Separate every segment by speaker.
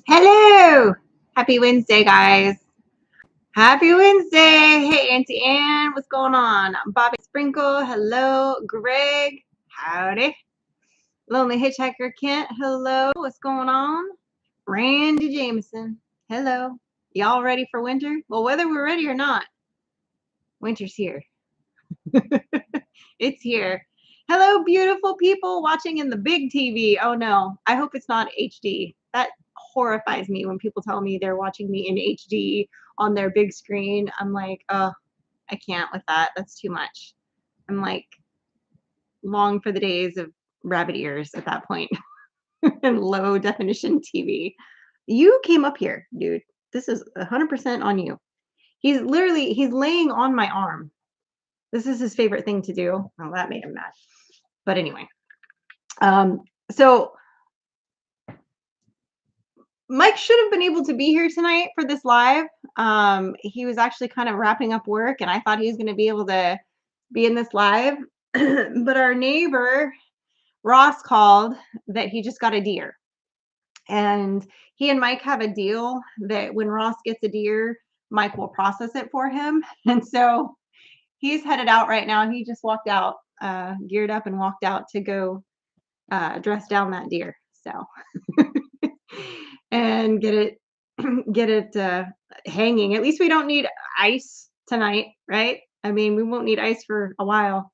Speaker 1: Hello! Happy Wednesday, guys. Happy Wednesday. Hey, Auntie Ann, what's going on? Bobby Sprinkle, hello. Greg, howdy. Lonely Hitchhiker Kent, hello. What's going on? Randy Jameson, hello. Y'all ready for winter? Well, whether we're ready or not, winter's here. It's here. Hello, beautiful people watching in the big TV. Oh no, I hope it's not HD. That horrifies me when people tell me they're watching me in HD on their big screen. I'm like, oh, I can't with that. That's too much. I'm like, long for the days of rabbit ears at that point and low definition TV. You came up here, dude. This is 100% on you. He's laying on my arm. This is his favorite thing to do. Oh, that made him mad. But anyway, so Mike should have been able to be here tonight for this live. He was actually kind of wrapping up work, and I thought he was going to be able to be in this live. But our neighbor, Ross, called that he just got a deer. And he and Mike have a deal that when Ross gets a deer, Mike will process it for him. And so he's headed out right now. He just walked out, geared up and walked out to go dress down that deer. So and get it hanging. At least we don't need ice tonight, right? I mean, we won't need ice for a while.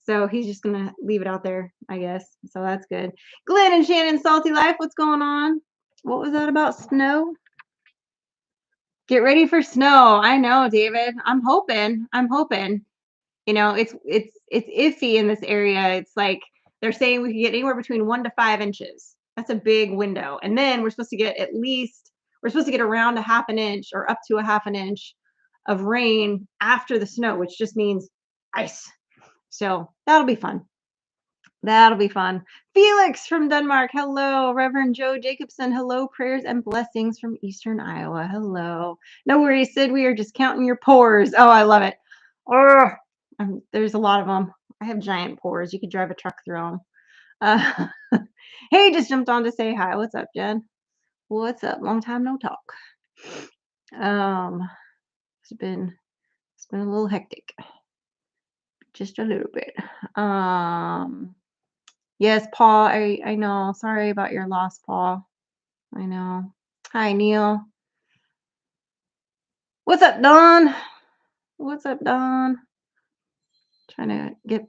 Speaker 1: So he's just gonna leave it out there, I guess. So that's good. Glenn and Shannon, Salty Life, what's going on? What was that about snow? Get ready for snow. I know, David. I'm hoping. You know, it's iffy in this area. It's like they're saying we can get anywhere between 1 to 5 inches. That's a big window. And then we're supposed to get around a half an inch or up to a half an inch of rain after the snow, which just means ice. So that'll be fun. That'll be fun. Felix from Denmark. Hello. Reverend Joe Jacobson. Hello. Prayers and blessings from Eastern Iowa. Hello. No worries, Sid. We are just counting your pores. Oh, I love it. Oh, there's a lot of them. I have giant pores. You could drive a truck through them. Hey, just jumped on to say hi. What's up, Jen? What's up? Long time no talk. It's been a little hectic. Just a little bit. Yes, Paul, I know. Sorry about your loss, Paul. I know. Hi, Neil. What's up, Don? What's up, Don? Trying to get.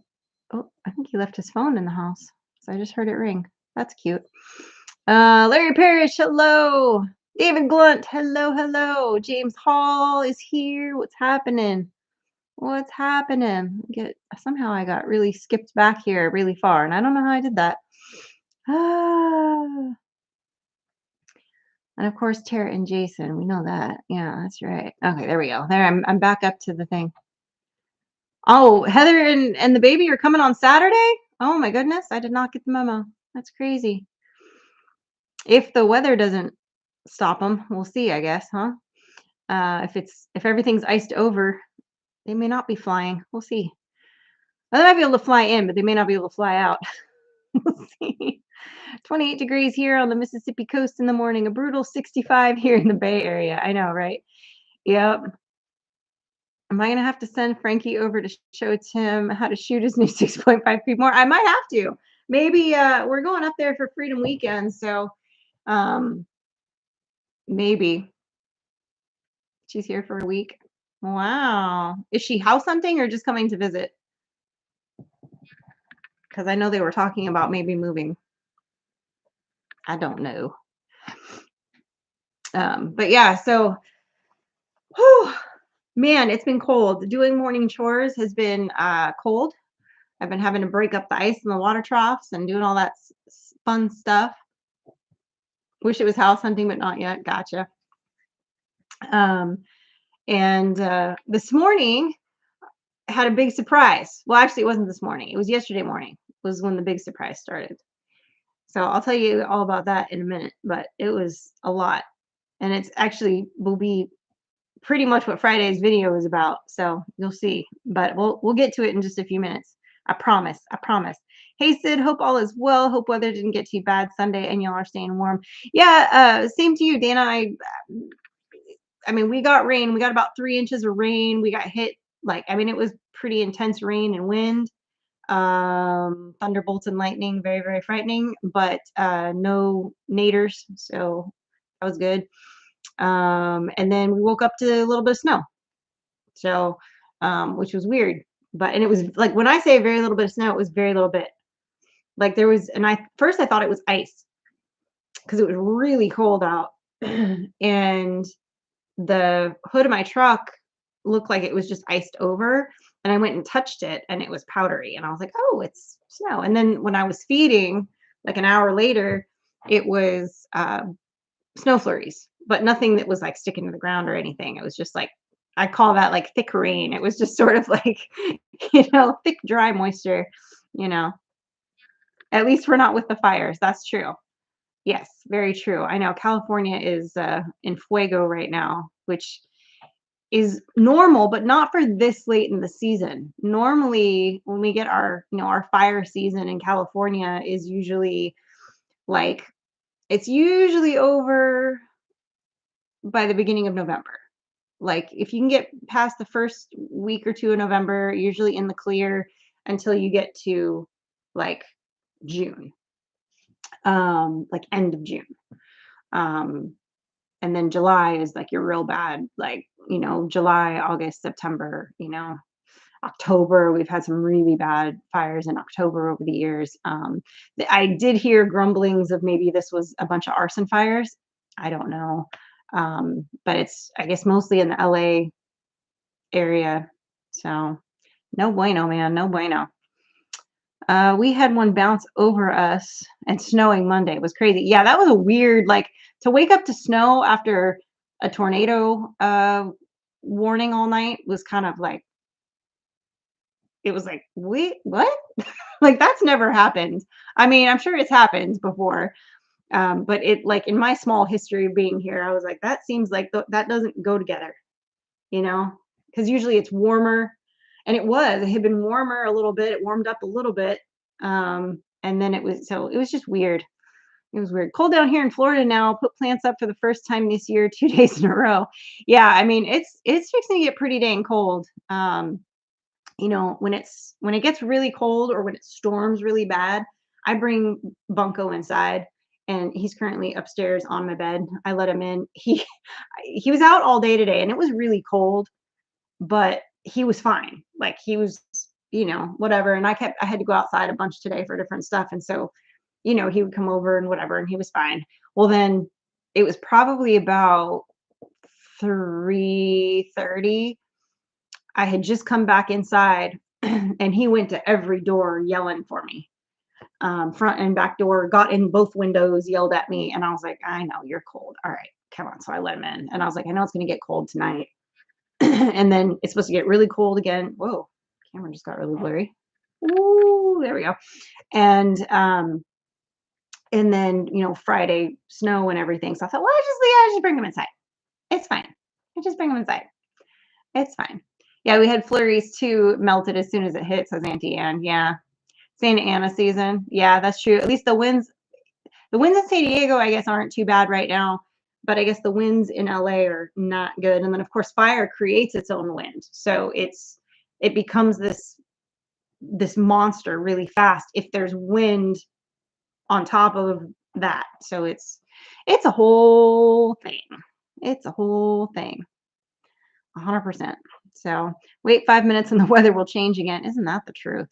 Speaker 1: Oh, I think he left his phone in the house. So I just heard it ring. That's cute. Larry Parrish, hello. David Glunt, hello. James Hall is here. What's happening? Somehow I got really skipped back here really far, and I don't know how I did that. And of course, Tara and Jason, we know that. Yeah, that's right. Okay, there we go. There, I'm back up to the thing. Oh, Heather and the baby are coming on Saturday? Oh my goodness, I did not get the memo. That's crazy. If the weather doesn't stop them, we'll see, I guess, huh? If everything's iced over, they may not be flying. We'll see. Well, they might be able to fly in, but they may not be able to fly out. We'll see. 28 degrees here on the Mississippi coast in the morning. A brutal 65 here in the Bay Area. I know, right? Yep. Am I going to have to send Frankie over to show Tim how to shoot his new 6.5 feet more? I might have to. Maybe we're going up there for Freedom Weekend, so maybe. She's here for a week. Wow. Is she house hunting or just coming to visit? Because I know they were talking about maybe moving. I don't know. But yeah, so, whew, man, it's been cold. Doing morning chores has been cold. I've been having to break up the ice in the water troughs and doing all that fun stuff. Wish it was house hunting, but not yet. Gotcha. And this morning I had a big surprise. Well, actually, it wasn't this morning. It was yesterday morning. Was when the big surprise started. So I'll tell you all about that in a minute. But it was a lot, and it's actually will be pretty much what Friday's video is about. So you'll see. But we'll get to it in just a few minutes. I promise. Hey Sid, hope all is well. Hope weather didn't get too bad Sunday and y'all are staying warm. Yeah, same to you, Dana. I mean, we got rain. We got about 3 inches of rain. We got hit like, I mean, it was pretty intense rain and wind. Thunderbolts and lightning, very, very frightening, but no naders, so that was good. And then we woke up to a little bit of snow. So, which was weird. But and it was like when I say very little bit of snow, it was very little bit. Like there was, and I first I thought it was ice because it was really cold out, and the hood of my truck looked like it was just iced over. And I went and touched it, and it was powdery, and I was like, "Oh, it's snow." And then when I was feeding, like an hour later, it was snow flurries, but nothing that was like sticking to the ground or anything. It was just like I call that like thick rain. It was just sort of like, thick, dry moisture, you know. At least we're not with the fires. That's true. Yes, very true. I know California is in fuego right now, which is normal, but not for this late in the season. Normally, when we get our fire season in California is usually like it's usually over by the beginning of November. Like if you can get past the first week or two of November, usually in the clear until you get to like June, like end of June. Um, and then July is like your real bad, like, July, August, September, October. We've had some really bad fires in October over the years. I did hear grumblings of maybe this was a bunch of arson fires. I don't know. But it's, I guess, mostly in the LA area. So no bueno, man. No bueno. We had one bounce over us and snowing Monday. It was crazy. Yeah, that was a weird, like to wake up to snow after a tornado warning all night was kind of like, it was like, wait, what? Like that's never happened. I mean, I'm sure it's happened before. But it like in my small history of being here, I was like, that seems like that doesn't go together, you know, because usually it's warmer, and it had been warmer a little bit. It warmed up a little bit, and then it was just weird. It was weird. Cold down here in Florida now. Put plants up for the first time this year, 2 days in a row. Yeah, I mean it's fixing to get pretty dang cold. When it gets really cold or when it storms really bad, I bring Bunko inside, and he's currently upstairs on my bed. I let him in. He was out all day today, and it was really cold, but he was fine. Like he was, whatever. And I had to go outside a bunch today for different stuff, and so, he would come over and whatever, and he was fine. Well, then it was probably about 3:30. I had just come back inside and he went to every door yelling for me. Front and back door, got in both windows, yelled at me. And I was like, I know you're cold. All right, come on. So I let him in. And I was like, I know it's going to get cold tonight. And then it's supposed to get really cold again. Whoa, camera just got really blurry. Ooh, there we go. And then, Friday, snow and everything. So I thought, well, I just bring him inside. It's fine. I just bring him inside. It's fine. Yeah, we had flurries too, melted as soon as it hit, says Auntie Anne. Yeah. Santa Ana season. Yeah, that's true. At least the winds in San Diego, I guess, aren't too bad right now. But I guess the winds in LA are not good. And then of course fire creates its own wind. So it becomes this monster really fast if there's wind on top of that. So it's a whole thing. It's a whole thing. 100%. So wait 5 minutes and the weather will change again. Isn't that the truth?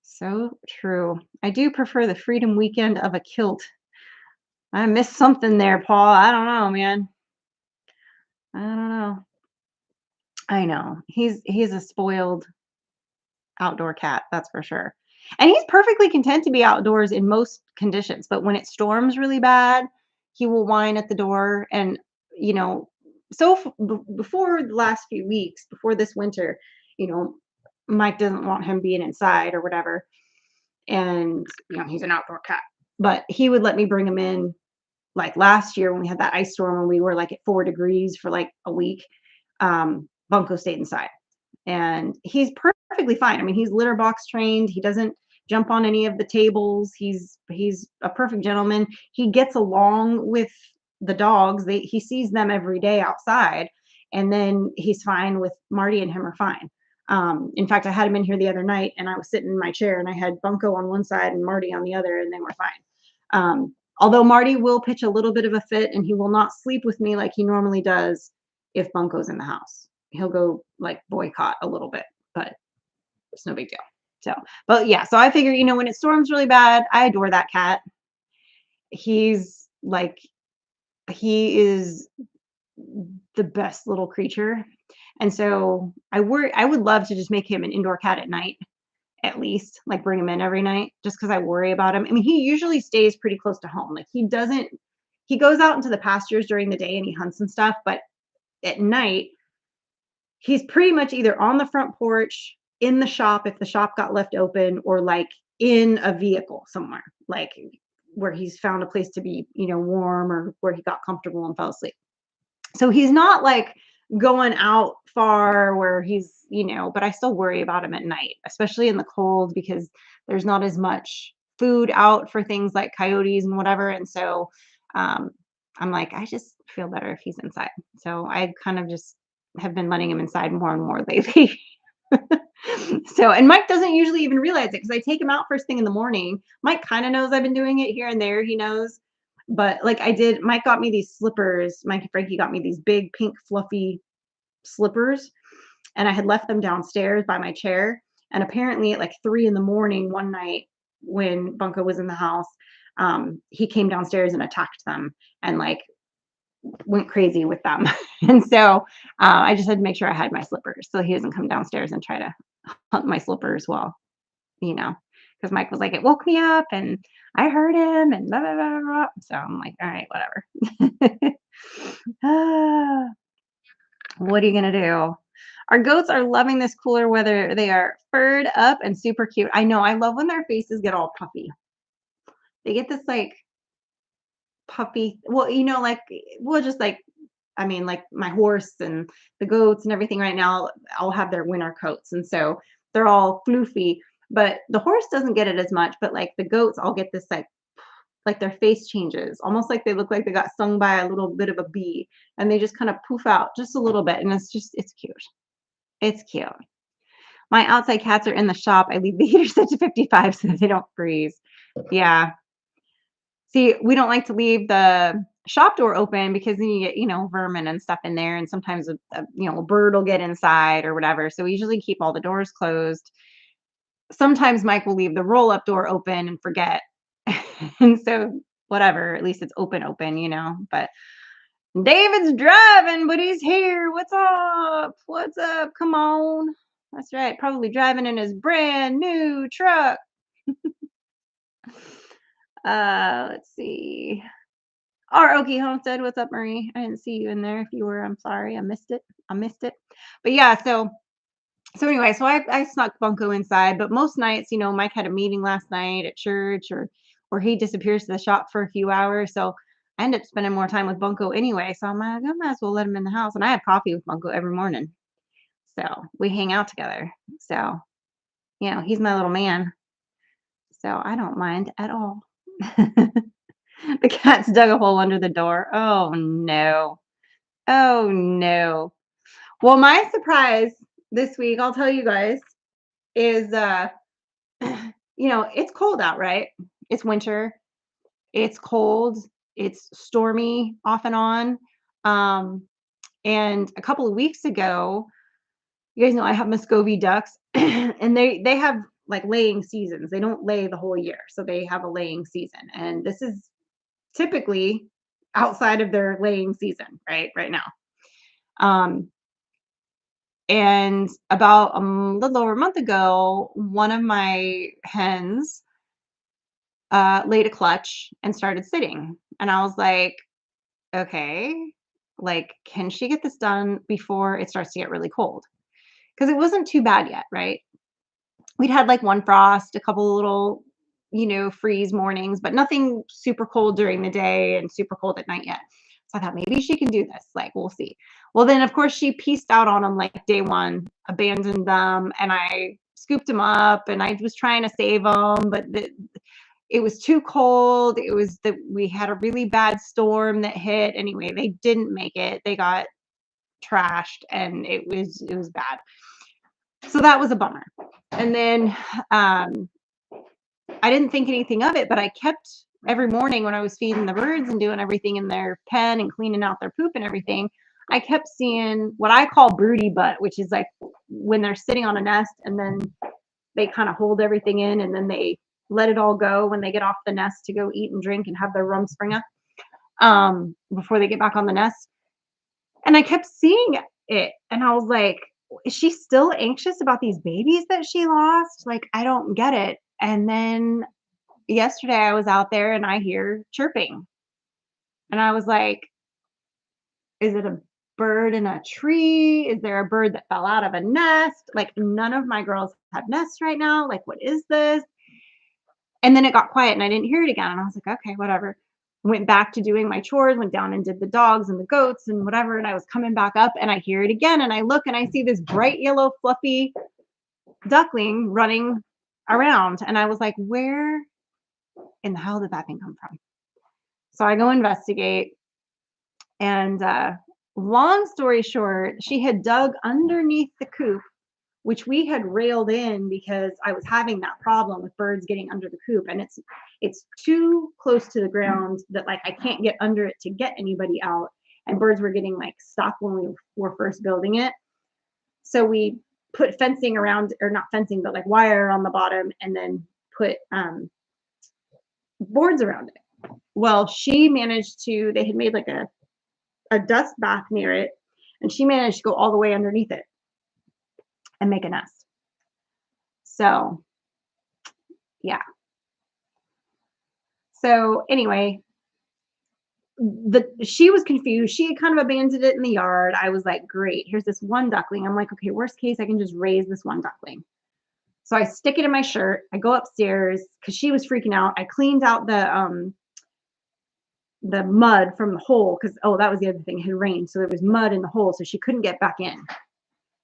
Speaker 1: So true. I do prefer the freedom weekend of a kilt. I missed something there, Paul. I don't know, man. I don't know. I know. He's a spoiled outdoor cat, that's for sure. And he's perfectly content to be outdoors in most conditions, but when it storms really bad, he will whine at the door. And you know, before the last few weeks, before this winter, you know, Mike doesn't want him being inside or whatever. And he's an outdoor cat, but he would let me bring him in. Like last year when we had that ice storm and we were like at 4 degrees for like a week, Bunko stayed inside, and he's perfectly fine. I mean, he's litter box trained. He doesn't jump on any of the tables. He's a perfect gentleman. He gets along with the dogs. He sees them every day outside, and then he's fine with Marty and him are fine. In fact, I had him in here the other night, and I was sitting in my chair, and I had Bunko on one side and Marty on the other, and they were fine. Although Marty will pitch a little bit of a fit, and he will not sleep with me like he normally does if Bunko's in the house. He'll go like boycott a little bit, but it's no big deal. So, but yeah, so I figure, when it storms really bad, I adore that cat. He's like, he is the best little creature. And so I would love to just make him an indoor cat at night, at least, like bring him in every night just because I worry about him. I mean, he usually stays pretty close to home. Like he goes out into the pastures during the day and he hunts and stuff, but at night, he's pretty much either on the front porch, in the shop if the shop got left open, or like in a vehicle somewhere, like where he's found a place to be, warm, or where he got comfortable and fell asleep. So he's not like going out far where he's, but I still worry about him at night, especially in the cold, because there's not as much food out for things like coyotes and whatever. And so I'm like, I just feel better if he's inside. So I kind of just have been letting him inside more and more lately. So, and Mike doesn't usually even realize it because I take him out first thing in the morning. Mike kind of knows I've been doing it here and there. He knows. But like Mike got me these slippers. Mike and Frankie got me these big pink fluffy slippers, and I had left them downstairs by my chair. And apparently at like 3 a.m. one night when Bunko was in the house, he came downstairs and attacked them and like went crazy with them. And so I just had to make sure I had my slippers so he doesn't come downstairs and try to hunt my slippers because Mike was like, it woke me up and I heard him and blah, blah, blah, blah. So I'm like, all right, whatever. What are you going to do? Our goats are loving this cooler weather. They are furred up and super cute. I know. I love when their faces get all puffy. They get this like puppy, well, just like, I mean, like my horse and the goats and everything right now, I'll have their winter coats. And so they're all floofy, but the horse doesn't get it as much. But like the goats all get this like their face changes, almost like they look like they got stung by a little bit of a bee, and they just kind of poof out just a little bit. And it's cute. It's cute. My outside cats are in the shop. I leave the heater set to 55 so that they don't freeze. Yeah. See, we don't like to leave the shop door open because then you get, vermin and stuff in there. And sometimes a bird will get inside or whatever. So we usually keep all the doors closed. Sometimes Mike will leave the roll-up door open and forget. And so whatever, at least it's open, but David's driving, but he's here. What's up? What's up? Come on. That's right. Probably driving in his brand new truck. Let's see. Our Okie Homestead. What's up, Marie? I didn't see you in there. If you were, I'm sorry. I missed it. But yeah, so anyway, so I snuck Bunko inside, but most nights, Mike had a meeting last night at church or he disappears to the shop for a few hours. So I end up spending more time with Bunko anyway. So I'm like, I might as well let him in the house. And I have coffee with Bunko every morning. So we hang out together. So, he's my little man. So I don't mind at all. The cat's dug a hole under the door. Oh no. Oh no. Well, my surprise this week, I'll tell you guys, is it's cold out, right? It's winter. It's cold. It's stormy off and on. And a couple of weeks ago, you guys know I have Muscovy ducks and they have like laying seasons. They don't lay the whole year. So they have a laying season. And this is typically outside of their laying season, right now. And about a little over a month ago, one of my hens laid a clutch and started sitting. And I was like, okay, like, can she get this done before it starts to get really cold? Because it wasn't too bad yet, right? We'd had like one frost, a couple of little, freeze mornings, but nothing super cold during the day and super cold at night yet. So I thought maybe she can do this. Like, we'll see. Well, then of course she pieced out on them like day one, abandoned them, and I scooped them up, and I was trying to save them, but it was too cold. It was that we had a really bad storm that hit. Anyway, they didn't make it. They got trashed, and it was bad. So that was a bummer. And then I didn't think anything of it, but I kept every morning when I was feeding the birds and doing everything in their pen and cleaning out their poop and everything, I kept seeing what I call broody butt, which is like when they're sitting on a nest and then they kind of hold everything in and then they let it all go when they get off the nest to go eat and drink and have their rumspringa before they get back on the nest. And I kept seeing it and I was like, is she still anxious about these babies that she lost? Like, I don't get it. And then yesterday I was out there and I hear chirping. And I was like, is it a bird in a tree? Is there a bird that fell out of a nest? Like, none of my girls have nests right now. Like, what is this? And then it got quiet and I didn't hear it again. And I was like, okay, whatever. Went back to doing my chores, went down and did the dogs and the goats and whatever. And I was coming back up and I hear it again. And I look and I see this bright yellow, fluffy duckling running around. And I was like, where in the hell did that thing come from? So I go investigate. And long story short, she had dug underneath the coop, which we had railed in because I was having that problem with birds getting under the coop. And it's too close to the ground that like I can't get under it to get anybody out. And birds were getting like stuck when we were first building it. So we put fencing around, or not fencing, but like wire on the bottom, and then put boards around it. Well, she managed to, they had made like a dust bath near it, and she managed to go all the way underneath it and make a nest. So, yeah. So anyway, she was confused. She had kind of abandoned it in the yard. I was like, great, here's this one duckling. I'm like, okay, worst case, I can just raise this one duckling. So I stick it in my shirt. I go upstairs because she was freaking out. I cleaned out the mud from the hole because, oh, that was the other thing. It had rained, so there was mud in the hole, so she couldn't get back in.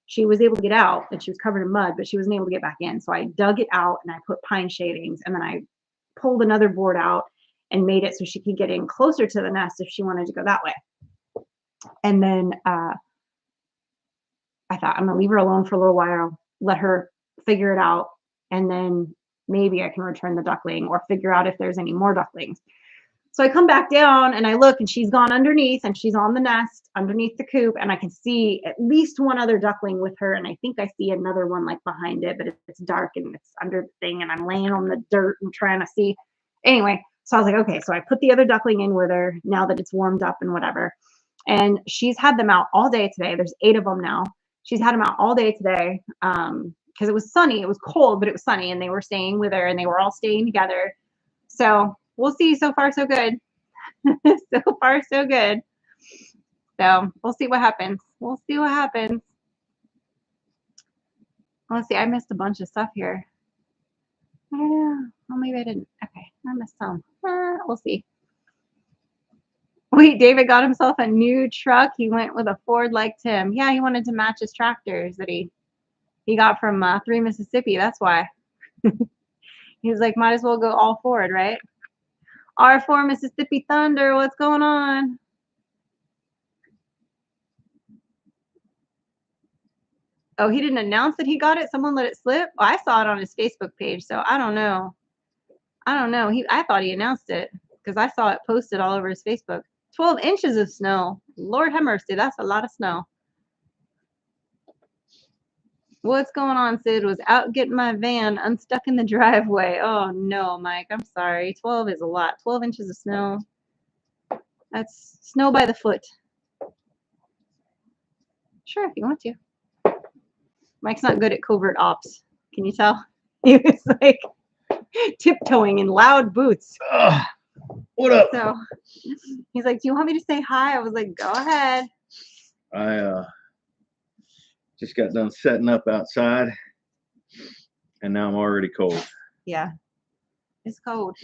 Speaker 1: She was able to get out, and she was covered in mud, but she wasn't able to get back in. So I dug it out and I put pine shavings, and then I pulled another board out and made it so she could get in closer to the nest if she wanted to go that way. And then I thought, I'm gonna leave her alone for a little while, let her figure it out, and then maybe I can return the duckling or figure out if there's any more ducklings. So I come back down and I look, and she's gone underneath, and she's on the nest underneath the coop, and I can see at least one other duckling with her, and I think I see another one like behind it, but it's dark and it's under the thing, and I'm laying on the dirt and trying to see. Anyway, so I was like, okay, so I put the other duckling in with her now that it's warmed up and whatever. And she's had them out all day today. There's 8 of them now. She's had them out all day today because it was sunny. It was cold, but it was sunny, and they were staying with her, and they were all staying together. So we'll see. So far, so good. So far, so good. So we'll see what happens. We'll see what happens. Let's see. I missed a bunch of stuff here. I don't know. Well, maybe I didn't. Okay, I missed some. We'll see. Wait, David got himself a new truck. He went with a Ford like Tim. Yeah, he wanted to match his tractors that he got from 3 Mississippi. That's why. He was like, might as well go all Ford, right? R4 Mississippi Thunder, what's going on? Oh, he didn't announce that he got it? Someone let it slip? Oh, I saw it on his Facebook page, so I don't know. I thought he announced it because I saw it posted all over his Facebook. 12 inches of snow. Lord have mercy, that's a lot of snow. What's going on, Sid? Was out getting my van unstuck in the driveway. Oh no, Mike, I'm sorry. 12 is a lot. 12 inches of snow. That's snow by the foot. Sure, if you want to. Mike's not good at covert ops. Can you tell? He was like tiptoeing in loud boots.
Speaker 2: What up?
Speaker 1: So he's like, do you want me to say hi? I was like, go ahead.
Speaker 2: I just got done setting up outside, and now I'm already cold.
Speaker 1: Yeah, it's cold.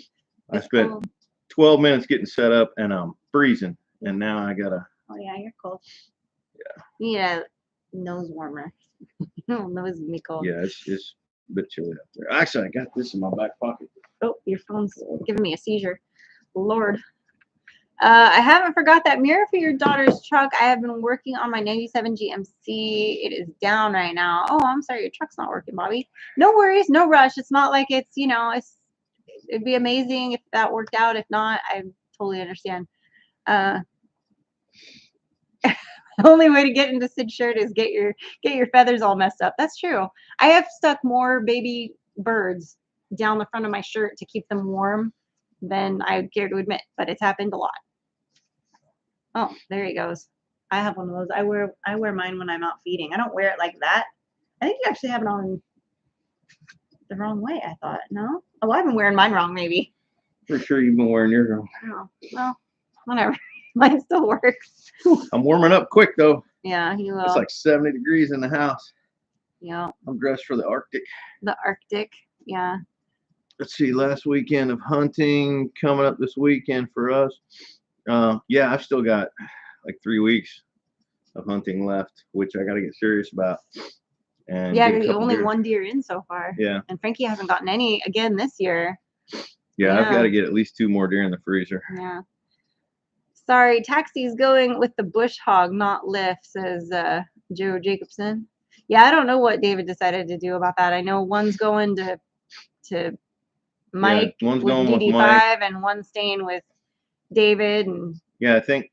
Speaker 2: I spent 12 minutes getting set up, and I'm freezing, and now I gotta.
Speaker 1: Oh yeah, you're cold.
Speaker 2: Yeah.
Speaker 1: You need a nose warmer. Nose me cold.
Speaker 2: Yeah, it's bit chilly up there. Actually, I got this in my back pocket.
Speaker 1: Oh, your phone's giving me a seizure. Lord. I haven't forgot that mirror for your daughter's truck. I have been working on my 97 GMC. It is down right now. Oh, I'm sorry. Your truck's not working, Bobby. No worries. No rush. It's not like it's, it'd be amazing if that worked out. If not, I totally understand. The only way to get into Sid's shirt is get your feathers all messed up. That's true. I have stuck more baby birds down the front of my shirt to keep them warm than I would care to admit, but it's happened a lot. Oh, there he goes. I have one of those. I wear mine when I'm out feeding. I don't wear it like that. I think you actually have it on the wrong way, I thought. No? Oh, I've been wearing mine wrong, maybe.
Speaker 2: For sure you've been wearing yours wrong.
Speaker 1: Oh, well, whatever. Mine still works.
Speaker 2: I'm warming up quick, though.
Speaker 1: Yeah, you will.
Speaker 2: It's like 70 degrees in the house.
Speaker 1: Yeah.
Speaker 2: I'm dressed for the Arctic.
Speaker 1: The Arctic, yeah.
Speaker 2: Let's see, last weekend of hunting coming up this weekend for us. Yeah, I've still got like 3 weeks of hunting left, which I got to get serious about. And
Speaker 1: yeah, you only one deer in so far.
Speaker 2: Yeah.
Speaker 1: And Frankie hasn't gotten any again this year.
Speaker 2: Yeah, I've got to get at least 2 more deer in the freezer.
Speaker 1: Yeah. Sorry, taxi's going with the bush hog, not Lyft, says Joe Jacobson. Yeah, I don't know what David decided to do about that. I know one's going to Mike
Speaker 2: one's
Speaker 1: with
Speaker 2: going
Speaker 1: DD5
Speaker 2: with Mike.
Speaker 1: and one's staying with David. And
Speaker 2: yeah, I think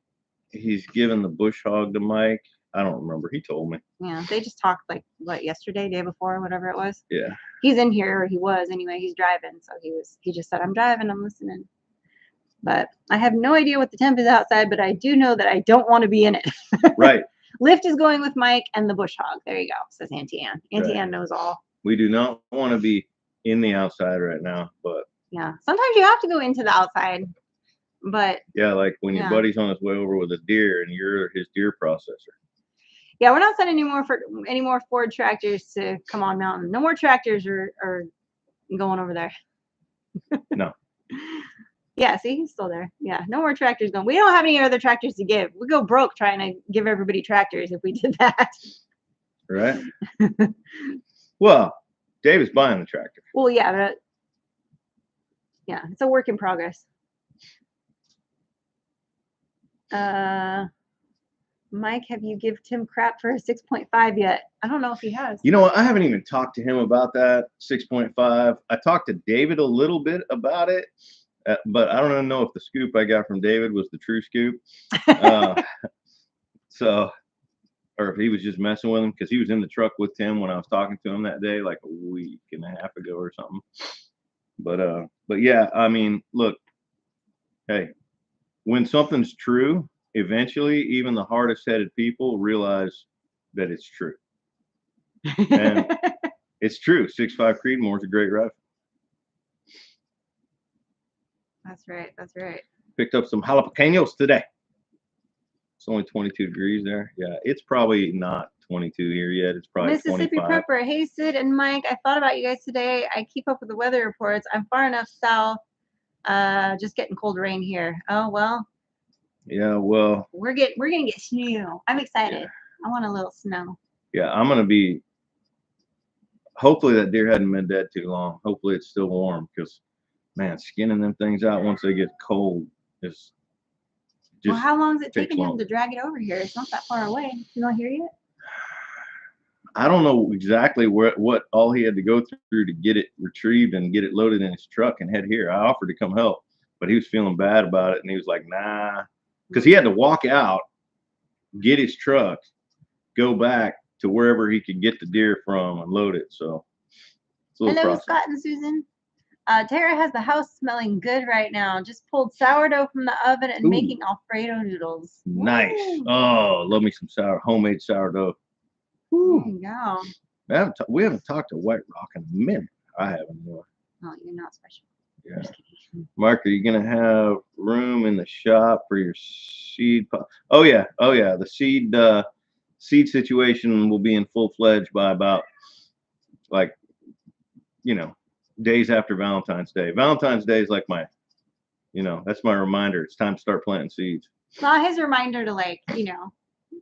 Speaker 2: he's given the bush hog to Mike. I don't remember. He told me.
Speaker 1: Yeah, they just talked like yesterday, day before, whatever it was.
Speaker 2: Yeah.
Speaker 1: He's in here, or he was anyway. He's driving, so he just said, "I'm driving, I'm listening." But I have no idea what the temp is outside, but I do know that I don't want to be in it.
Speaker 2: Right.
Speaker 1: Lyft is going with Mike and the bush hog. There you go, says Auntie Ann. Auntie
Speaker 2: Right.
Speaker 1: Ann knows all.
Speaker 2: We do not want to be in the outside right now, but
Speaker 1: yeah, sometimes you have to go into the outside. But
Speaker 2: yeah, like when your buddy's on his way over with a deer and you're his deer processor.
Speaker 1: Yeah, we're not sending any more Ford tractors to come on mountain. No more tractors are going over there.
Speaker 2: No.
Speaker 1: Yeah, see, he's still there. Yeah, no more tractors going. We don't have any other tractors to give. We go broke trying to give everybody tractors if we did that.
Speaker 2: Right. Well, David's buying the tractor.
Speaker 1: Well, yeah, but yeah, it's a work in progress. Mike, have you give Tim crap for a 6.5 yet? I don't know if he has.
Speaker 2: You know what? I haven't even talked to him about that 6.5. I talked to David a little bit about it, but I don't even know if the scoop I got from David was the true scoop. So, or if he was just messing with him, because he was in the truck with Tim when I was talking to him that day, like a week and a half ago or something. But yeah, I mean, look, hey, when something's true, eventually even the hardest headed people realize that it's true. And it's true. 6.5 Creedmoor's a great rifle.
Speaker 1: That's right. That's right.
Speaker 2: Picked up some jalapenos today. It's only 22 degrees there. Yeah, it's probably not 22 here yet. It's probably
Speaker 1: Mississippi
Speaker 2: 25.
Speaker 1: Prepper. Hey, Sid and Mike, I thought about you guys today. I keep up with the weather reports. I'm far enough south. Just getting cold rain here. Oh, well.
Speaker 2: Yeah, well.
Speaker 1: We're gonna get snow. I'm excited.
Speaker 2: Yeah.
Speaker 1: I want a little snow.
Speaker 2: Yeah, I'm going to be. Hopefully that deer hadn't been dead too long. Hopefully it's still warm because, man, skinning them things out once they get cold is just.
Speaker 1: Well, how long is it taking him to drag it over here? It's not that far away. You don't hear yet?
Speaker 2: I don't know exactly what all he had to go through to get it retrieved and get it loaded in his truck and head here. I offered to come help, but he was feeling bad about it, and he was like, nah, because he had to walk out, get his truck, go back to wherever he could get the deer from and load it. So it's a little
Speaker 1: Hello,
Speaker 2: process.
Speaker 1: Scott and Susan. Tara has the house smelling good right now. Just pulled sourdough from the oven and making Alfredo noodles.
Speaker 2: Nice.
Speaker 1: Woo.
Speaker 2: Oh, love me some homemade sourdough.
Speaker 1: There you go.
Speaker 2: We haven't talked to White Rock in a minute. I haven't.
Speaker 1: Oh, you're not special.
Speaker 2: Yeah. Mark, are you gonna have room in the shop for your seed? Oh yeah. The seed situation will be in full fledged by about days after Valentine's Day. Valentine's Day is like that's my reminder. It's time to start planting seeds.
Speaker 1: Not his reminder to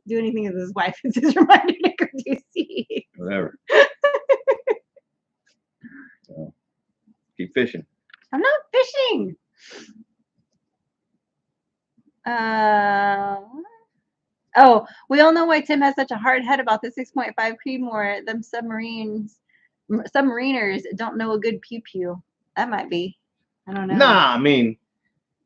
Speaker 1: do anything with his wife. It's his reminder to go do seeds.
Speaker 2: Whatever. Keep fishing.
Speaker 1: I'm not fishing. Oh, we all know why Tim has such a hard head about the 6.5 Creedmoor. Them submariners don't know a good pew pew. That might be. I don't know.
Speaker 2: Nah, I mean,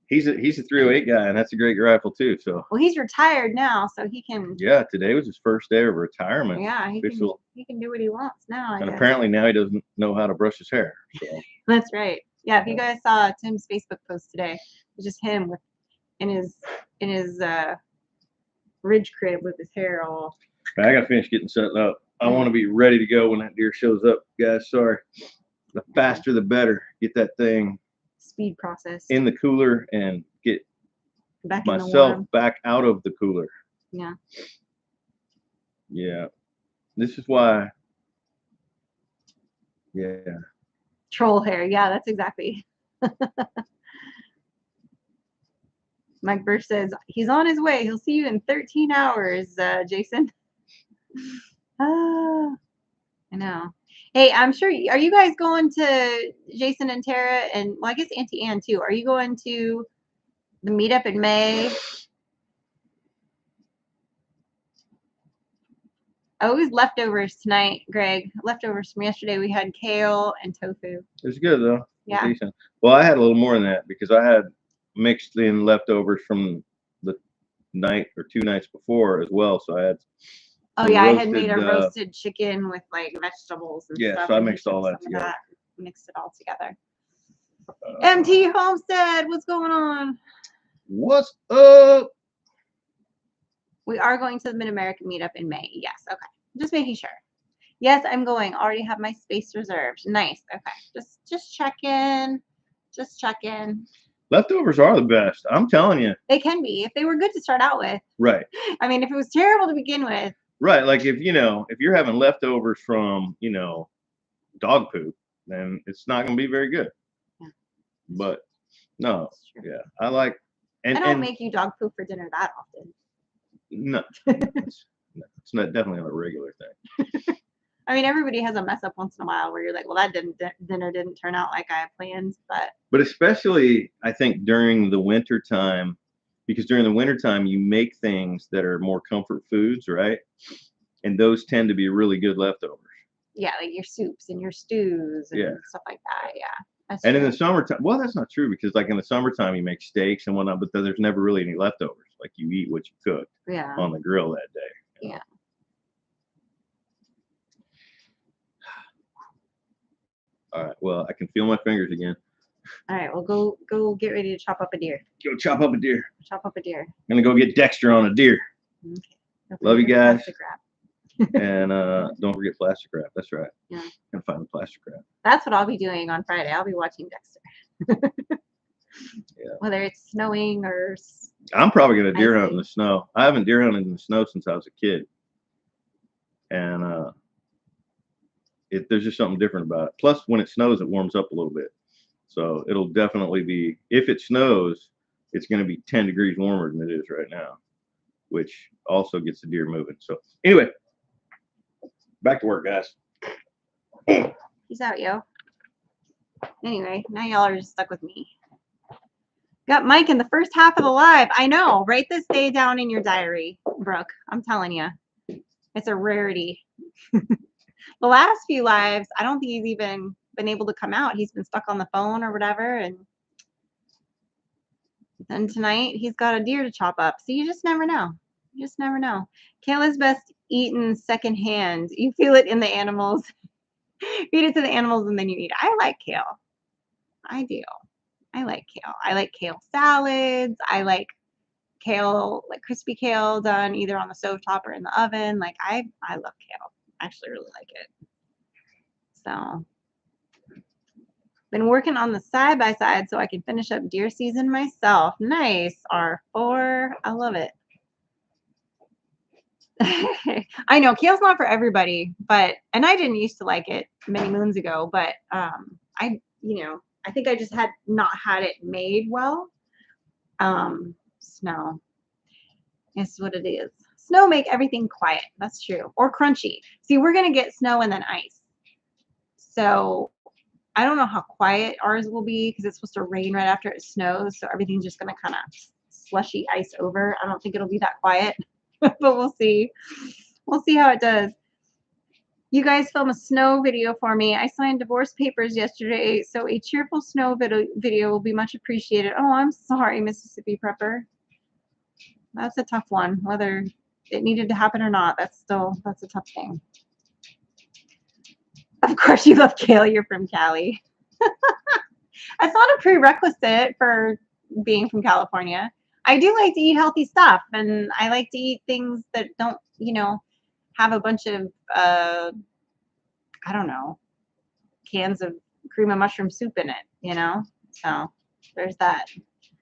Speaker 2: he's a 308 guy, and that's a great rifle too. So.
Speaker 1: Well, he's retired now, so he can.
Speaker 2: Yeah, today was his first day of retirement.
Speaker 1: Yeah, he can do what he wants now.
Speaker 2: And apparently now he doesn't know how to brush his hair. So.
Speaker 1: That's right. Yeah, if you guys saw Tim's Facebook post today, it's just him in his ridge crib with his hair all.
Speaker 2: I gotta finish getting set up. I want to be ready to go when that deer shows up, guys. Sorry. The faster the better. Get that thing
Speaker 1: speed process
Speaker 2: in the cooler and get
Speaker 1: back
Speaker 2: myself back out of the cooler.
Speaker 1: Yeah.
Speaker 2: Yeah. This is why. Yeah.
Speaker 1: Troll hair. Yeah, that's exactly. Mike Birch says he's on his way. He'll see you in 13 hours, Jason. I know. Hey, I'm sure. Are you guys going to Jason and Tara and well, I guess Auntie Ann too? Are you going to the meetup in May? Oh, it was leftovers tonight, Greg. Leftovers from yesterday. We had kale and tofu.
Speaker 2: It was good though.
Speaker 1: Yeah.
Speaker 2: Decent. Well, I had a little more than that because I had mixed in leftovers from the night or 2 nights before as well. So I had.
Speaker 1: Oh yeah, I had made a roasted chicken with like vegetables and stuff.
Speaker 2: Yeah, so I mixed all that together.
Speaker 1: Mixed it all together. MT Homestead, what's going on?
Speaker 2: What's up?
Speaker 1: We are going to the Mid-America meetup in May. Yes, okay. Just making sure. Yes, I'm going. Already have my space reserved. Nice. Okay. Just check in. Just check in.
Speaker 2: Leftovers are the best. I'm telling you.
Speaker 1: They can be if they were good to start out with.
Speaker 2: Right.
Speaker 1: I mean, if it was terrible to begin with.
Speaker 2: Right. Like if you're having leftovers from, dog poop, then it's not going to be very good. Yeah. But no. Yeah. I like.
Speaker 1: I don't make you dog poop for dinner that often.
Speaker 2: No. It's definitely not a regular thing.
Speaker 1: I mean, everybody has a mess up once in a while where you're like, well, that dinner didn't turn out like I had planned, but especially I think during the winter time, because during the winter time you make things that are more comfort foods, right? And those tend to be really good leftovers. Yeah, like your soups and your stews and stuff like that. Yeah. That's true. In the summertime, well, that's not true because like in the summertime you make steaks and whatnot, but there's never really any leftovers. Like you eat what you cooked on the grill that day. Yeah. All right. Well, I can feel my fingers again. All right. Well, go get ready to chop up a deer. Go chop up a deer. Chop up a deer. I'm gonna go get Dexter on a deer. Okay. Love you guys. And don't forget plastic wrap. That's right. Yeah. Gonna find the plastic wrap. That's what I'll be doing on Friday. I'll be watching Dexter. Yeah. Whether it's snowing or. I'm probably gonna deer hunt in the snow. I haven't deer hunted in the snow since I was a kid. And there's just something different about it. Plus, when it snows, it warms up a little bit. So it'll definitely be, if it snows, it's going to be 10 degrees warmer than it is right now, which also gets the deer moving. So anyway, back to work, guys. Peace out, yo. Anyway, now y'all are just stuck with me. Got Mike in the first half of the live. I know. Write this day down in your diary, Brooke. I'm telling you. It's a rarity. The last few lives, I don't think he's even been able to come out. He's been stuck on the phone or whatever. And then tonight, he's got a deer to chop up. So you just never know. You just never know. Kale is best eaten secondhand. You feel it in the animals. Feed it to the animals and then you eat it. I like kale. I do. I like kale. I like kale salads. I like kale, like crispy kale done either on the stovetop or in the oven. Like I love kale. I actually really like it. So been working on the side-by-side so I can finish up deer season myself. Nice. R4. I love it. I know kale's not for everybody, and I didn't used to like it many moons ago, but I think I just had not had it made well. Snow is what it is. Snow make everything quiet. That's true. Or crunchy. See, we're gonna get snow and then ice. So I don't know how quiet ours will be because it's supposed to rain right after it snows, so everything's just gonna kind of slushy ice over. I don't think it'll be that quiet, but we'll see. We'll see how it does. You guys film a snow video for me. I signed divorce papers yesterday, so a cheerful snow video will be much appreciated. Oh, I'm sorry, Mississippi Prepper. That's a tough one. Whether it needed to happen or not, that's a tough thing. Of course, you love kale. You're from Cali. That's not a prerequisite for being from California. I do like to eat healthy stuff, and I like to eat things that don't, have a bunch of, I don't know, cans of cream of mushroom soup in it. So there's that,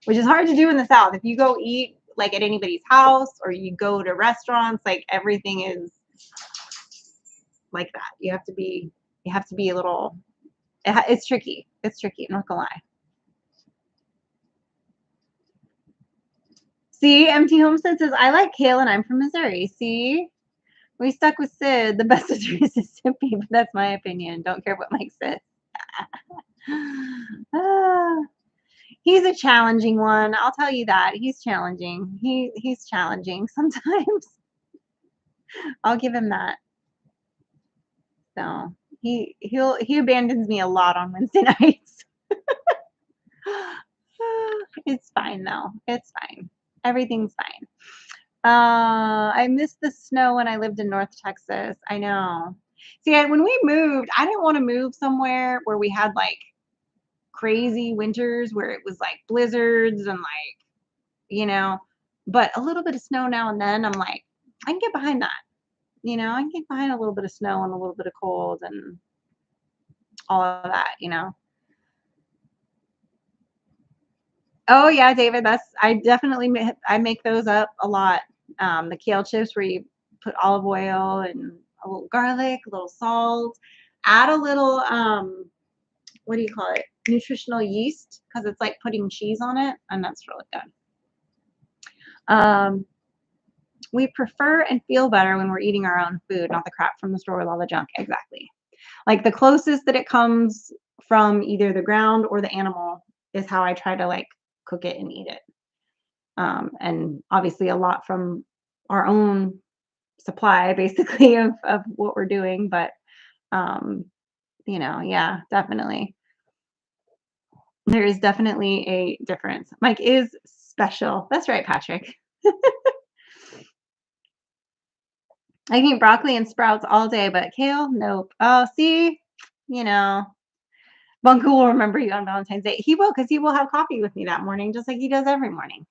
Speaker 1: which is hard to do in the South. If you go eat like at anybody's house or you go to restaurants, like everything is like that. You have to be a little. It's tricky. It's tricky. I'm not gonna lie. See, Empty Homestead says, I like kale and I'm from Missouri. See, we stuck with Sid, the best of Mississippi, but that's my opinion. Don't care what Mike says. Ah, he's a challenging one. I'll tell you that. He's challenging. He's challenging sometimes. I'll give him that. So he abandons me a lot on Wednesday nights. It's fine though. It's fine. Everything's fine. I missed the snow when I lived in North Texas. I know. See, when we moved, I didn't want to move somewhere where we had like crazy winters where it was like blizzards and like, but a little bit of snow now and then, I'm like, I can get behind that. I can get behind a little bit of snow and a little bit of cold and all of that. Oh yeah, David, I definitely I make those up a lot. The kale chips where you put olive oil and a little garlic, a little salt, add a little what do you call it? Nutritional yeast because it's like putting cheese on it, and that's really good. We prefer and feel better when we're eating our own food, not the crap from the store with all the junk. Exactly. Like the closest that it comes from either the ground or the animal is how I try to like cook it and eat it. And obviously a lot from our own supply basically of what we're doing. But, yeah, definitely. There is definitely a difference. Mike is special. That's right, Patrick. I can eat broccoli and sprouts all day, but kale, nope. Oh, see, you know, Bunko will remember you on Valentine's Day. He will, because he will have coffee with me that morning, just like he does every morning.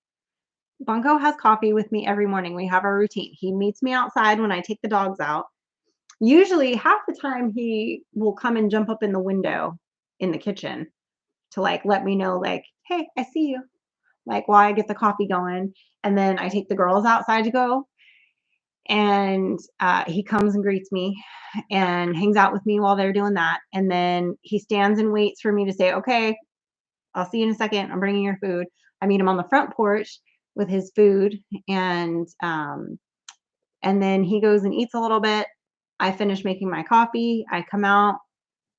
Speaker 1: Bunko has coffee with me every morning. We have our routine. He meets me outside when I take the dogs out. Usually, half the time, he will come and jump up in the window in the kitchen to like let me know, like, hey, I see you. Like, while I get the coffee going. And then I take the girls outside to go. And he comes and greets me and hangs out with me while they're doing that. And then he stands and waits for me to say, okay, I'll see you in a second. I'm bringing your food. I meet him on the front porch with his food. And then he goes and eats a little bit. I finish making my coffee. I come out.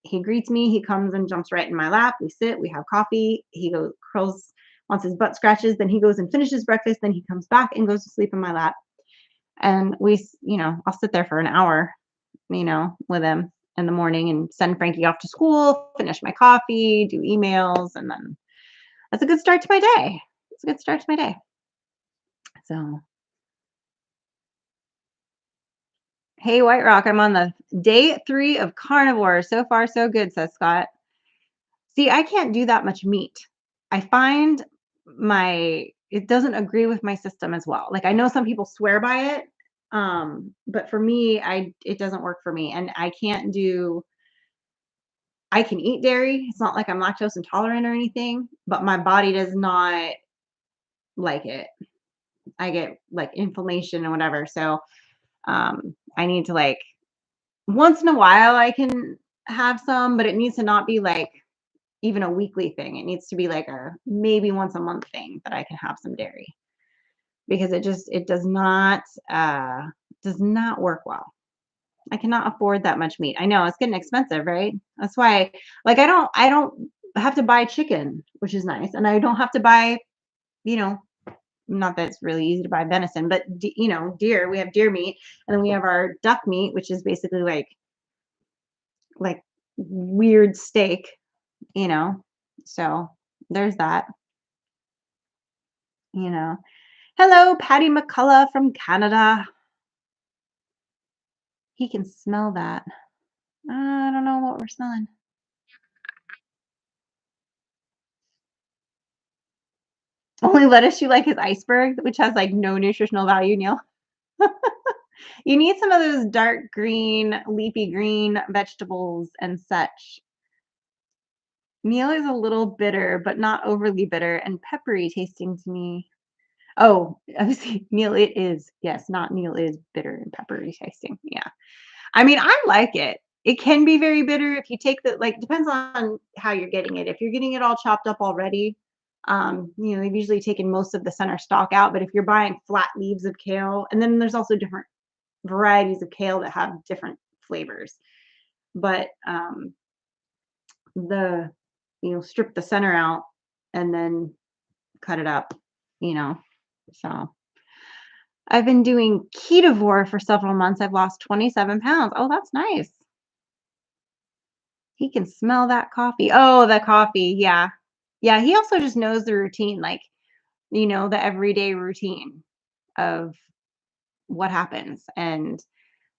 Speaker 1: He greets me. He comes and jumps right in my lap. We sit. We have coffee. He goes, curls, wants his butt scratches. Then he goes and finishes breakfast. Then he comes back and goes to sleep in my lap. And I'll sit there for an hour, with him in the morning and send Frankie off to school, finish my coffee, do emails. And then that's a good start to my day. It's a good start to my day. So, hey, White Rock, I'm on the day 3 of carnivore. So far, so good, says Scott. See, I can't do that much meat. I find it doesn't agree with my system as well. Like I know some people swear by it. But for me, it doesn't work for me. And I can eat dairy. It's not like I'm lactose intolerant or anything, but my body does not like it. I get like inflammation and whatever. So I need to like once in a while I can have some, but it needs to not be like even a weekly thing. It needs to be like a maybe once a month thing that I can have some dairy because it does not work well. I cannot afford that much meat. I know it's getting expensive, right? That's why, like, I don't have to buy chicken, which is nice, and I don't have to buy, you know, not that it's really easy to buy venison, but deer. We have deer meat, and then we have our duck meat, which is basically like weird steak, you know. So there's that, you know. Hello, Patty McCullough from Canada. He can smell that. I don't know what we're smelling. Only lettuce you like is iceberg, which has like no nutritional value, Neil. You need some of those dark green, leafy green vegetables and such. Neil is a little bitter, but not overly bitter and peppery tasting to me. Oh, obviously, Neil it is. Yes, not Neil is bitter and peppery tasting. Yeah. I mean, I like it. It can be very bitter if you take the like depends on how you're getting it. If you're getting it all chopped up already, they've usually taken most of the center stalk out. But if you're buying flat leaves of kale, and then there's also different varieties of kale that have different flavors. But the strip the center out and then cut it up, you know. So I've been doing ketovore for several months. I've lost 27 pounds. Oh, that's nice. He can smell that coffee. Oh, the coffee. Yeah. Yeah. He also just knows the routine, like, the everyday routine of what happens. And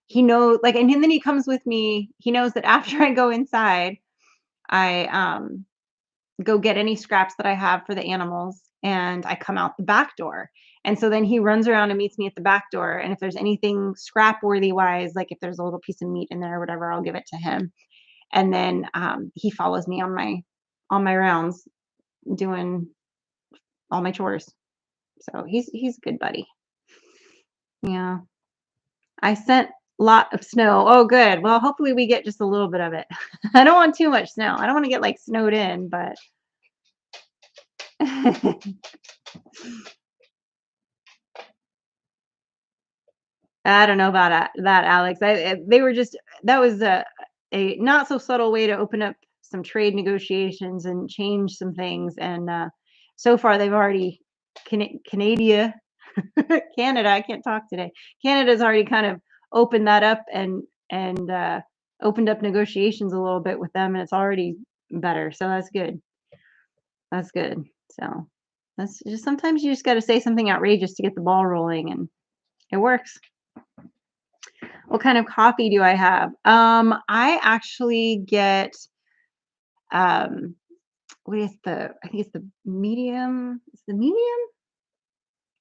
Speaker 1: he knows, like, and then he comes with me. He knows that after I go inside, I go get any scraps that I have for the animals and I come out the back door. And so then he runs around and meets me at the back door. And if there's anything scrap worthy wise, like if there's a little piece of meat in there or whatever, I'll give it to him. And then he follows me on my rounds doing all my chores. So he's a good buddy. Yeah. I sent a lot of snow. Oh, good. Well, hopefully we get just a little bit of it. I don't want too much snow. I don't want to get like snowed in, but I don't know about that, Alex. They were just that was a not so subtle way to open up some trade negotiations and change some things. And so far, they've already Canada, Canada. I can't talk today. Canada's already kind of opened that up and opened up negotiations a little bit with them, and it's already better. So that's good. That's good. So that's just sometimes you just got to say something outrageous to get the ball rolling, and it works. What kind of coffee do I have? I actually get um what is I think it's the medium. It's the medium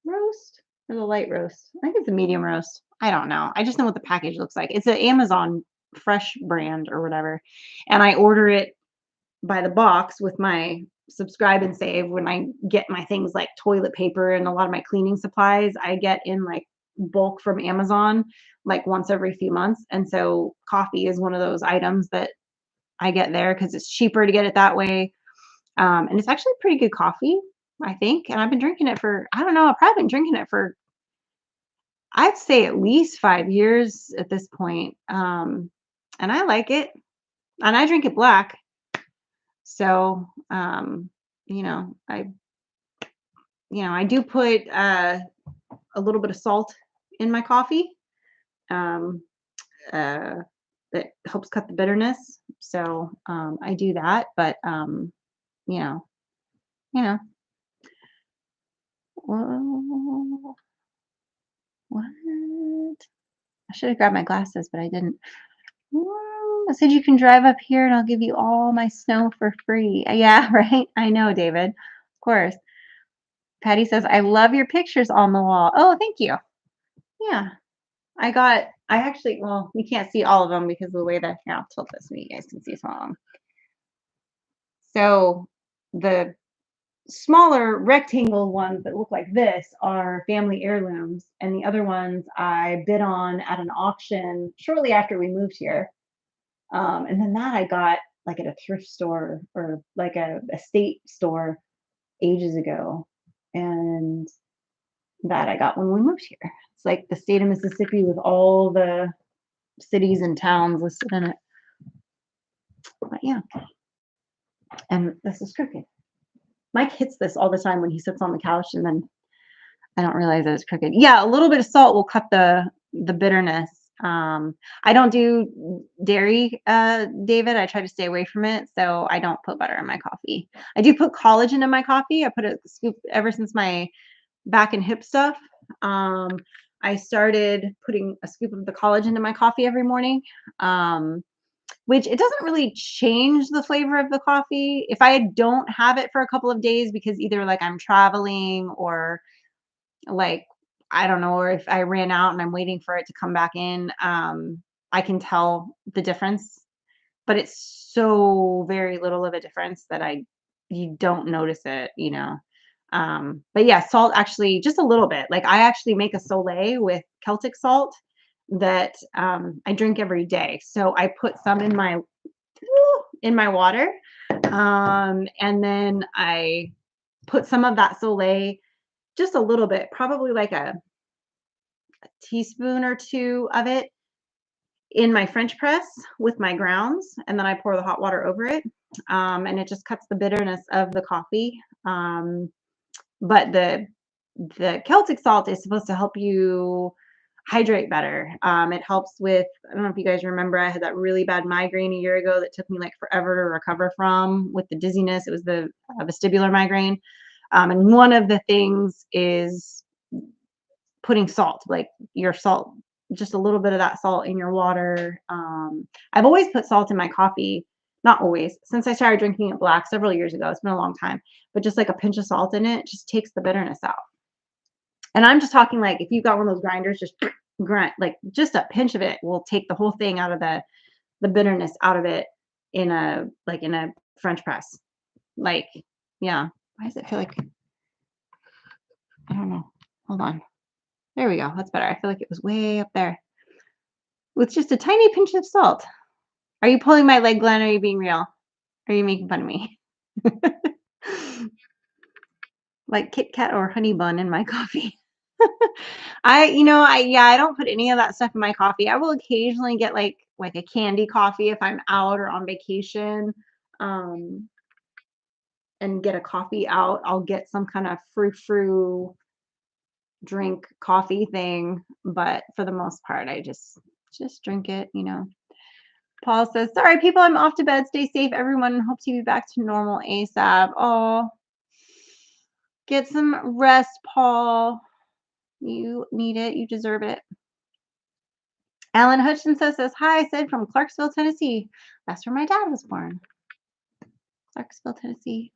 Speaker 1: roast or the light roast. I think it's the medium roast. I don't know. I just know what the package looks like. It's an Amazon fresh brand or whatever. And I order it by the box with my subscribe and save when I get my things like toilet paper and a lot of my cleaning supplies. I get in like bulk from Amazon like once every few months. And so coffee is one of those items that I get there because it's cheaper to get it that way. And it's actually pretty good coffee, I think. And I've been drinking it for, I don't know, I've probably been drinking it for, I'd say at least 5 years at this point. And I like it. And I drink it black. So, you know, I, I do put a little bit of salt in my coffee. Um, uh, that helps cut the bitterness. So I do that. But you know, you know, whoa, what? I should have grabbed my glasses, but I didn't. I said you can drive up here and I'll give you all my snow for free. Yeah, right. I know, David. Of course. Patty says, I love your pictures on the wall. Oh, thank you. Yeah. I actually, well, we can't see all of them because of the way that, here, I'll tilt this so you guys can see some of them. So the smaller rectangle ones that look like this are family heirlooms. And the other ones I bid on at an auction shortly after we moved here. And then that I got like at a thrift store or like a estate store ages ago. And that I got when we moved here. It's like the state of Mississippi with all the cities and towns listed in it. But yeah, and this is crooked. Mike hits this all the time when he sits on the couch, and then I don't realize that it's crooked. Yeah, a little bit of salt will cut the bitterness. I don't do dairy, David. I try to stay away from it, so I don't put butter in my coffee. I do put collagen in my coffee. I put a scoop ever since my back and hip stuff. Um, I started putting a scoop of the collagen in my coffee every morning. Which it doesn't really change the flavor of the coffee. If I don't have it for a couple of days because either like I'm traveling or like I don't know, or if I ran out and I'm waiting for it to come back in, I can tell the difference. But it's so very little of a difference that I you don't notice it. But yeah, salt actually just a little bit. Like I actually make a Soleil with Celtic salt that I drink every day. So I put some in my water, and then I put some of that Soleil, just a little bit, probably like a teaspoon or two of it in my French press with my grounds, and then I pour the hot water over it, and it just cuts the bitterness of the coffee. But the Celtic salt is supposed to help you hydrate better. It helps with, I don't know if you guys remember, I had that really bad migraine a year ago that took me like forever to recover from with the dizziness. It was the vestibular migraine. And one of the things is putting salt, like your salt, just a little bit of that salt in your water. I've always put salt in my coffee, not always, since I started drinking it black several years ago. It's been a long time, but just like a pinch of salt in it just takes the bitterness out. And I'm just talking like if you've got one of those grinders, just grind, like just a pinch of it will take the whole thing out of the bitterness out of it in a French press. Like, yeah. Why does it feel like I don't know. Hold on. There we go. That's better. I feel like it was way up there. With just a tiny pinch of salt. Are you pulling my leg, Glenn? Or are you being real? Are you making fun of me? Like Kit Kat or Honey Bun in my coffee. Yeah, I don't put any of that stuff in my coffee. I will occasionally get like a candy coffee if I'm out or on vacation, um, and get a coffee out. I'll get some kind of frou-frou drink coffee thing, but for the most part, I just drink it. Paul says, "Sorry, people, I'm off to bed. Stay safe, everyone. Hope to be back to normal ASAP." Oh, get some rest, Paul. You need it. You deserve it. Alan Hutchinson says, "Hi, Sid from Clarksville, Tennessee." That's where my dad was born. Clarksville, Tennessee.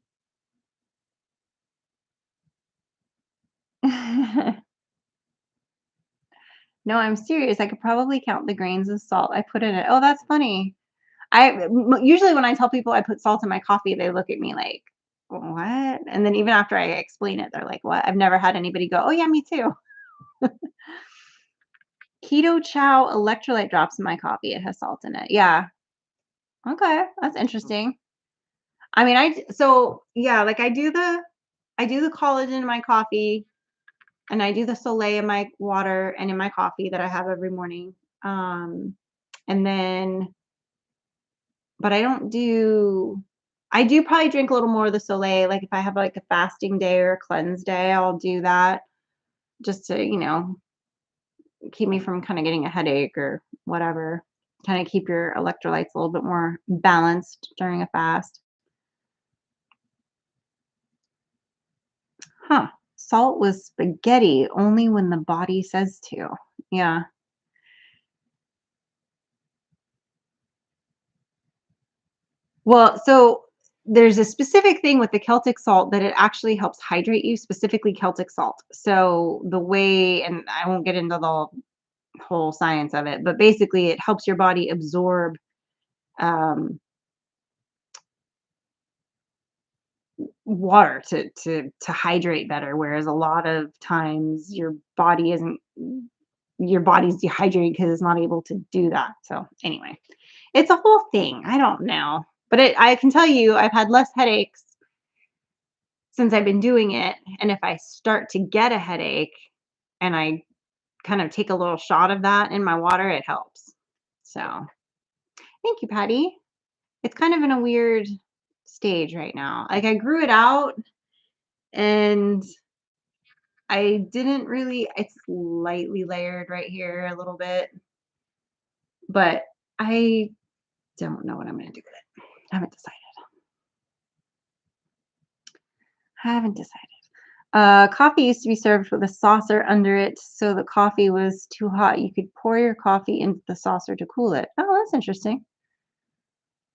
Speaker 1: No, I'm serious. I could probably count the grains of salt I put in it. Oh, that's funny. Usually when I tell people I put salt in my coffee, they look at me like, "What?" And then even after I explain it, they're like, "What?" I've never had anybody go, "Oh yeah, me too." Keto Chow electrolyte drops in my coffee. It has salt in it. Yeah. Okay, that's interesting. I mean, so yeah, like I do the collagen in my coffee, and I do the Soleil in my water and in my coffee that I have every morning. Um, and then, but I do probably drink a little more of the Soleil. Like if I have like a fasting day or a cleanse day, I'll do that just to keep me from kind of getting a headache or whatever. Kind of keep your electrolytes a little bit more balanced during a fast. Huh. Salt with spaghetti only when the body says to. Yeah. Well, so there's a specific thing with the Celtic salt that it actually helps hydrate you, specifically Celtic salt. So the way, and I won't get into the whole science of it, but basically it helps your body absorb um, water to hydrate better. Whereas a lot of times your body's dehydrated because it's not able to do that. So anyway, it's a whole thing. I don't know, but I can tell you, I've had less headaches since I've been doing it. And if I start to get a headache and I kind of take a little shot of that in my water, it helps. So thank you, Patty. It's kind of in a weird stage right now. Like I grew it out and I didn't really, it's lightly layered right here a little bit, but I don't know what I'm going to do with it. I haven't decided. Haven't decided. Coffee used to be served with a saucer under it, so the coffee was too hot. You could pour your coffee into the saucer to cool it. Oh, that's interesting.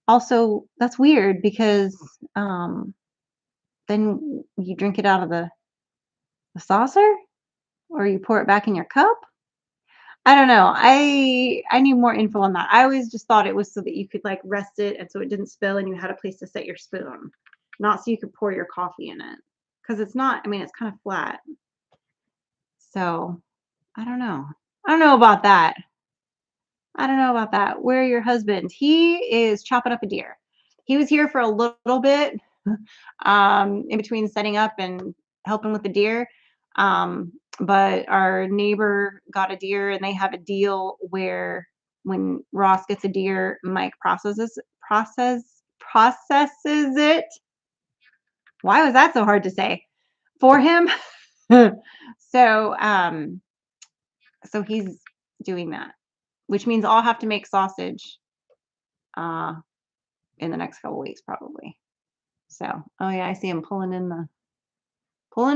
Speaker 1: Also, that's weird because then you drink it out of the saucer or you pour it back in your cup. I don't know. I need more info on that. I always just thought it was so that you could like rest it and so it didn't spill and you had a place to set your spoon, not so you could pour your coffee in it. Because it's not, I mean, it's kind of flat. So I don't know. I don't know about that. I don't know about that. Where your husband? He is chopping up a deer. He was here for a little bit, in between setting up and helping with the deer. But our neighbor got a deer, and they have a deal where when Ross gets a deer, Mike processes it. Why was that so hard to say for him? so so he's doing that, which means I'll have to make sausage uh, in the next couple weeks probably. So, oh yeah, I see him pulling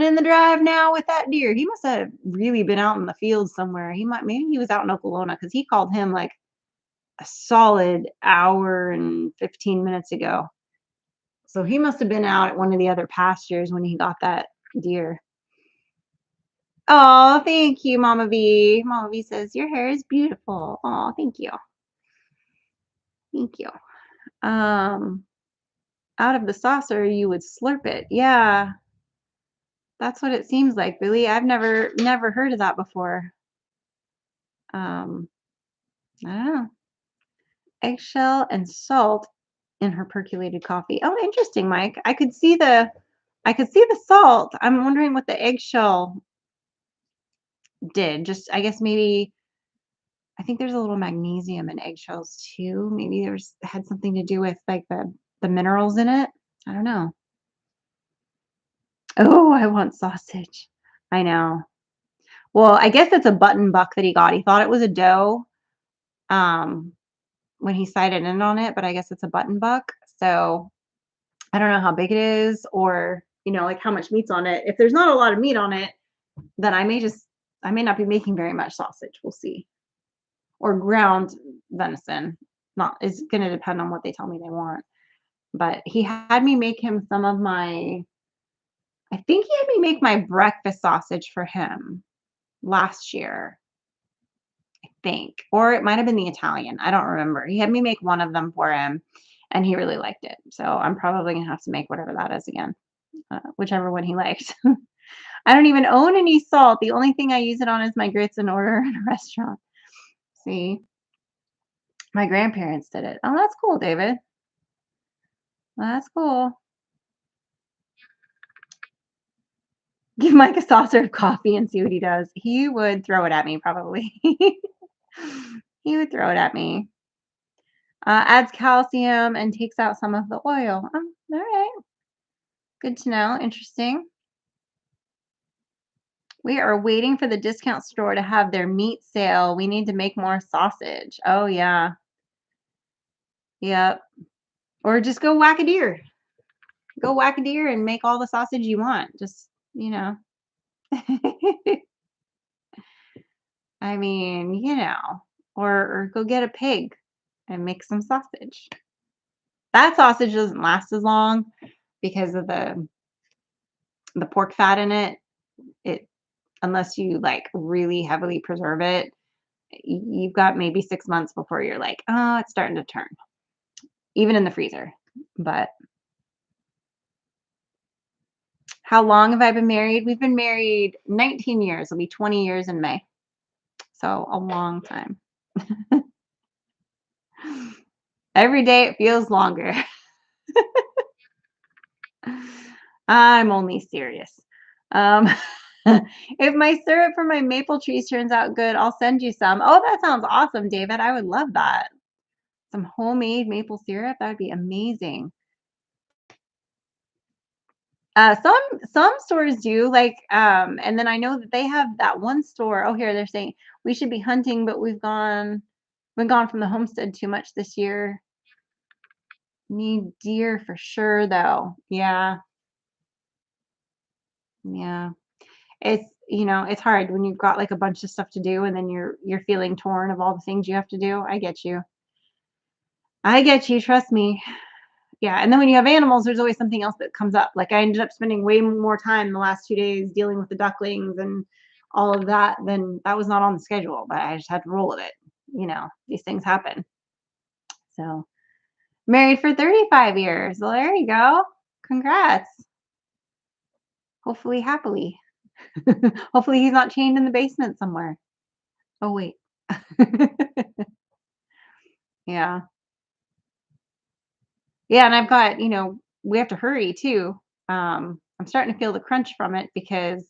Speaker 1: in the drive now with that deer. He must have really been out in the field somewhere. Maybe he was out in Oklahoma because he called him like a solid hour and 15 minutes ago. So he must have been out at one of the other pastures when he got that deer. Oh, thank you, Mama V. Mama V says your hair is beautiful. Oh, thank you. Thank you. Um, out of the saucer, you would slurp it. Yeah, that's what it seems like, Billy. I've never heard of that before. Um, I don't know. Eggshell and salt in her percolated coffee. Oh, interesting, Mike. I could see the salt. I'm wondering what the eggshell did. Just I guess maybe I think there's a little magnesium in eggshells too. Maybe there's had something to do with like the minerals in it. I don't know. Oh, I want sausage. I know. Well, I guess it's a button buck that he got. He thought it was a doe um, when he sighted in on it, but I guess it's a button buck. So I don't know how big it is or, like how much meat's on it. If there's not a lot of meat on it, then I may not be making very much sausage. We'll see. Or ground venison. Not It's going to depend on what they tell me they want. But he had me make him I think he had me make my breakfast sausage for him last year, I think. Or it might have been the Italian. I don't remember. He had me make one of them for him and he really liked it. So I'm probably going to have to make whatever that is again, whichever one he liked. I don't even own any salt. The only thing I use it on is my grits and order in a restaurant. See, my grandparents did it. Oh, that's cool, David. That's cool. Give Mike a saucer of coffee and see what he does. He would throw it at me, probably. He would throw it at me. Adds calcium and takes out some of the oil. All right. Good to know. Interesting. We are waiting for the discount store to have their meat sale. We need to make more sausage. Oh, yeah. Yep. Or just go whack a deer. Go whack a deer and make all the sausage you want. Just, I mean, or go get a pig and make some sausage. That sausage doesn't last as long because of the pork fat in it. It Unless you like really heavily preserve it, you've got maybe 6 months before you're like, oh, it's starting to turn, even in the freezer. But how long have I been married? We've been married 19 years. It'll be 20 years in May. So a long time. Every day it feels longer. I'm only serious. Um, If my syrup for my maple trees turns out good, I'll send you some. Oh, that sounds awesome, David. I would love that. Some homemade maple syrup, that would be amazing. Some stores do like, and then I know that they have that one store. Oh, here they're saying we should be hunting, but we've gone from the homestead too much this year. Need deer for sure, though. Yeah, yeah. It's hard when you've got like a bunch of stuff to do, and then you're feeling torn of all the things you have to do. I get you. I get you. Trust me. Yeah, and then when you have animals, there's always something else that comes up. Like, I ended up spending way more time the last 2 days dealing with the ducklings and all of that than that was not on the schedule, but I just had to roll with it. These things happen. So, married for 35 years. Well, there you go. Congrats. Hopefully happily. Hopefully he's not chained in the basement somewhere. Oh, wait. Yeah. Yeah, and I've got, we have to hurry too. I'm starting to feel the crunch from it because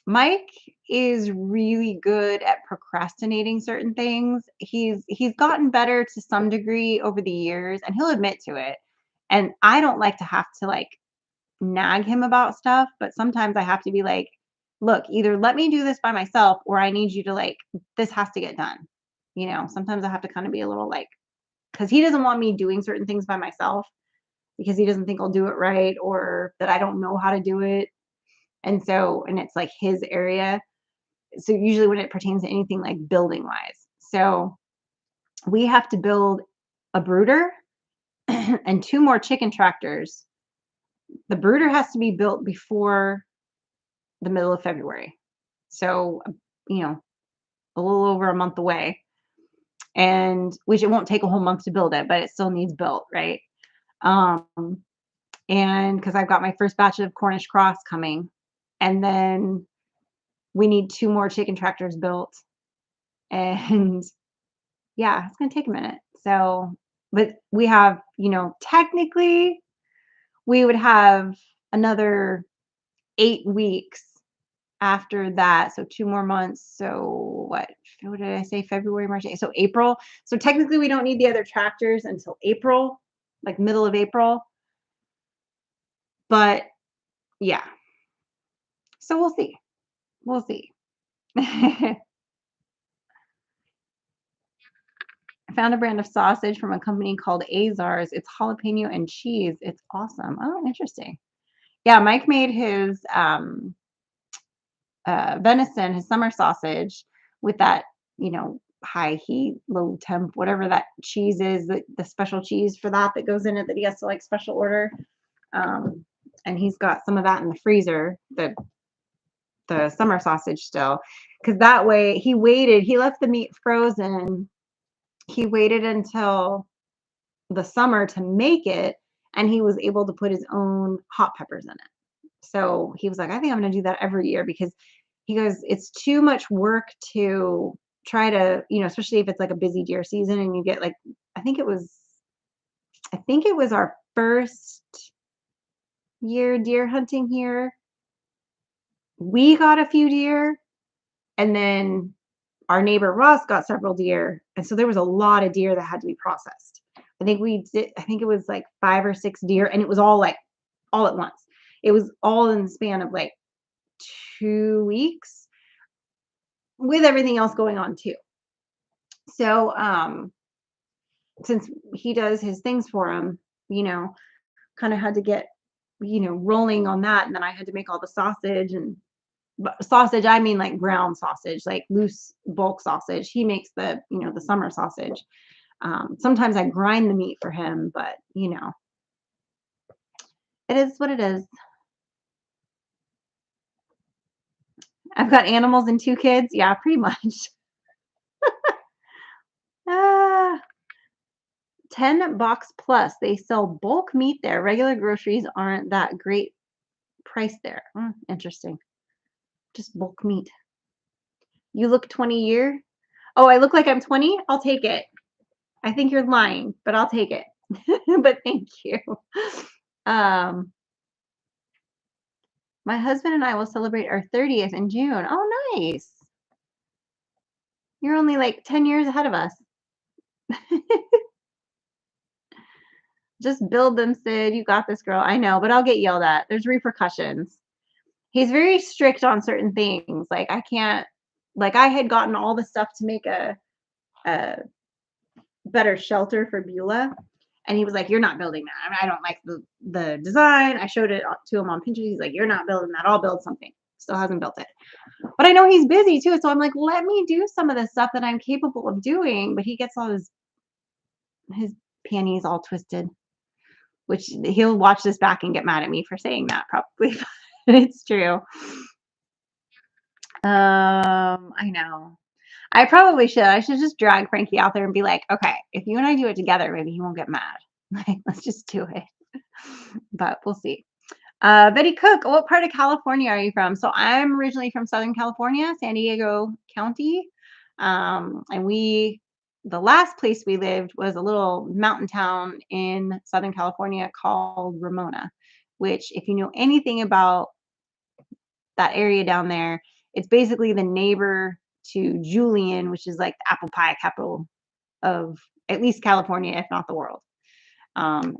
Speaker 1: Mike is really good at procrastinating certain things. He's gotten better to some degree over the years, and he'll admit to it. And I don't like to have to like nag him about stuff, but sometimes I have to be like, look, either let me do this by myself or I need you to like this has to get done. Sometimes I have to kind of be a little like cuz he doesn't want me doing certain things by myself because he doesn't think I'll do it right or that I don't know how to do it. And it's like his area. So usually when it pertains to anything like building wise. So we have to build a brooder and two more chicken tractors. The brooder has to be built before the middle of February. So, you know, a little over a month away. And which it won't take a whole month to build it, but it still needs built, right? Um, and because I've got my first batch of Cornish cross coming, and then we need two more chicken tractors built. And yeah, it's gonna take a minute. So, but we have, technically we would have another 8 weeks after that. So 2 more months. So what did I say? February, March, so April. So technically we don't need the other tractors until April, like middle of April. But yeah. So we'll see. We'll see. I found a brand of sausage from a company called Azars. It's jalapeno and cheese. It's awesome. Oh, interesting. Yeah, Mike made his venison, his summer sausage with that, high heat, low temp, whatever that cheese is, the special cheese for that goes in it that he has to like special order. Um, and he's got some of that in the freezer, the summer sausage still, because that way he left the meat frozen. He waited until the summer to make it, and he was able to put his own hot peppers in it. So he was like, I think I'm going to do that every year because he goes, it's too much work to try to, especially if it's like a busy deer season and you get like, I think it was, our first year deer hunting here. We got a few deer, and then our neighbor Ross got several deer. And so there was a lot of deer that had to be processed. I think it was like 5 or 6 deer, and it was all like all at once. It was all in the span of like 2 weeks with everything else going on too. So, since he does his things for him, you know, kind of had to get, rolling on that. And then I had to make all the sausage and sausage. I mean, like ground sausage, like loose bulk sausage. He makes the summer sausage. Sometimes I grind the meat for him, but it is what it is. I've got animals and 2 kids. Yeah, pretty much. Ah, 10 box plus. They sell bulk meat there. Regular groceries aren't that great price there. Interesting. Just bulk meat. You look 20 year. Oh, I look like I'm 20? I'll take it. I think you're lying, but I'll take it. But thank you. Um, My husband and I will celebrate our 30th in June. Oh, nice. You're only like 10 years ahead of us. Just build them, Sid. You got this, girl. I know, but I'll get yelled at. There's repercussions. He's very strict on certain things. Like I can't, like I had gotten all the stuff to make a better shelter for Beulah. And he was like, "You're not building that. I mean, I don't like the design." I showed it to him on Pinterest. He's like, "You're not building that. I'll build something." Still hasn't built it. But I know he's busy too. So I'm like, let me do some of the stuff that I'm capable of doing. But he gets all his panties all twisted, which he'll watch this back and get mad at me for saying that probably. But it's true. I know. I probably should. I should just drag Frankie out there and be like, okay, if you and I do it together, maybe he won't get mad. Like, let's just do it. But we'll see. Betty Cook, what part of California are you from? So I'm originally from Southern California, San Diego County. And the last place we lived was a little mountain town in Southern California called Ramona, which if you know anything about that area down there, it's basically the neighbor to Julian, which is like the apple pie capital of at least California, if not the world.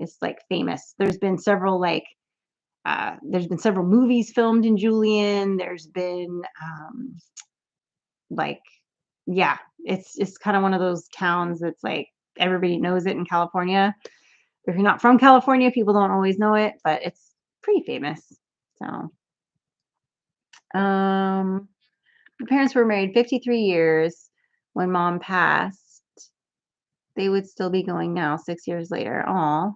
Speaker 1: It's like famous. There's been several movies filmed in Julian. There's been like, yeah, it's kind of one of those towns that's like everybody knows it in California. If you're not from California, people don't always know it, but it's pretty famous. So, my parents were married 53 years when mom passed. They would still be going now, 6 years later. Aw,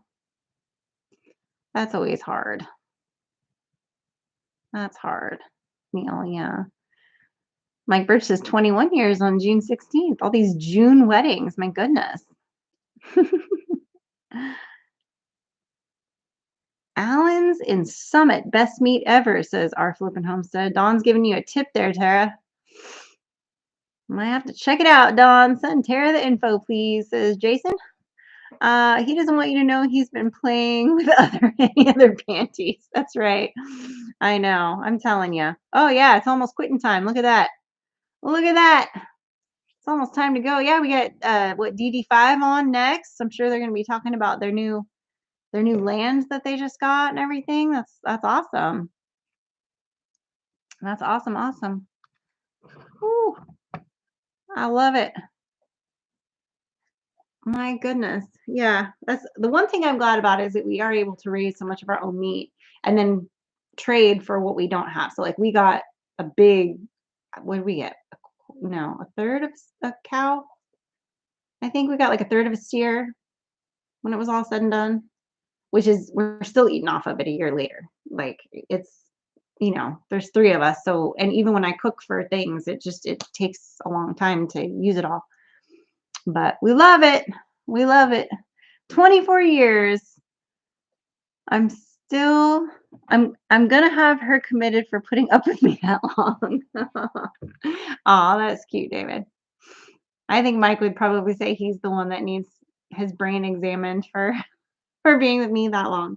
Speaker 1: that's always hard. That's hard. Neil, yeah. Mike Birch says 21 years on June 16th. All these June weddings. My goodness. Allen's in Summit. Best meat ever, says our flippin' homestead. Dawn's giving you a tip there, Tara. Might have to check it out, Dawn. Send Tara the info, please, says Jason. He doesn't want you to know he's been playing with any other panties. That's right. I know. I'm telling you. Oh, yeah. It's almost quitting time. Look at that. Look at that. It's almost time to go. Yeah, we got DD5 on next. I'm sure they're going to be talking about their new land that they just got and everything. That's awesome. That's awesome. Awesome. Whew. I love it. My goodness. Yeah. That's the one thing I'm glad about is that we are able to raise so much of our own meat and then trade for what we don't have. So like we got a big, what did we get? No, a third of a cow. I think we got like a third of a steer when it was all said and done, which is we're still eating off of it a year later. Like it's, there's three of us. So, and even when I cook for things, it takes a long time to use it all. But we love it. We love it. 24 years. I'm gonna have her committed for putting up with me that long. Oh, that's cute, David. I think Mike would probably say he's the one that needs his brain examined for being with me that long.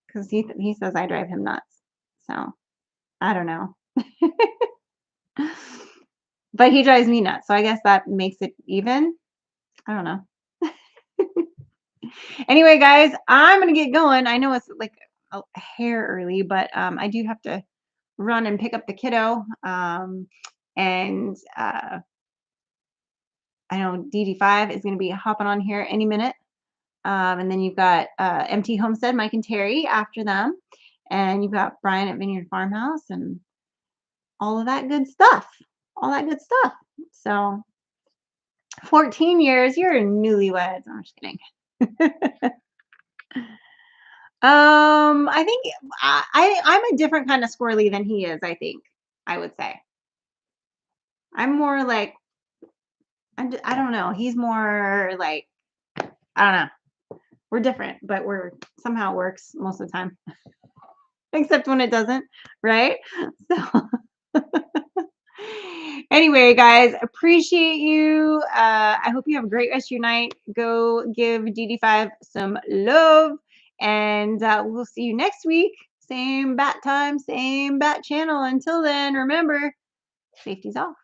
Speaker 1: Because he says I drive him nuts. So I don't know. But he drives me nuts. So I guess that makes it even. I don't know. Anyway, guys, I'm gonna get going. I know it's like a hair early, but I do have to run and pick up the kiddo. And I know DD5 is gonna be hopping on here any minute. And then you've got MT Homestead, Mike and Terry after them. And you've got Brian at Vineyard Farmhouse and all of that good stuff. All that good stuff. So 14 years, you're newlyweds. I'm just kidding. I think I'm a different kind of squirrely than he is, I think, I would say. I'm more like, I don't know. He's more like, I don't know. We're different, but we're somehow works most of the time. Except when it doesn't, right? So anyway, guys, appreciate you. I hope you have a great rest of your night. Go give DD5 some love, and we'll see you next week. same bat time, same bat channel. Until then, remember, safety's off.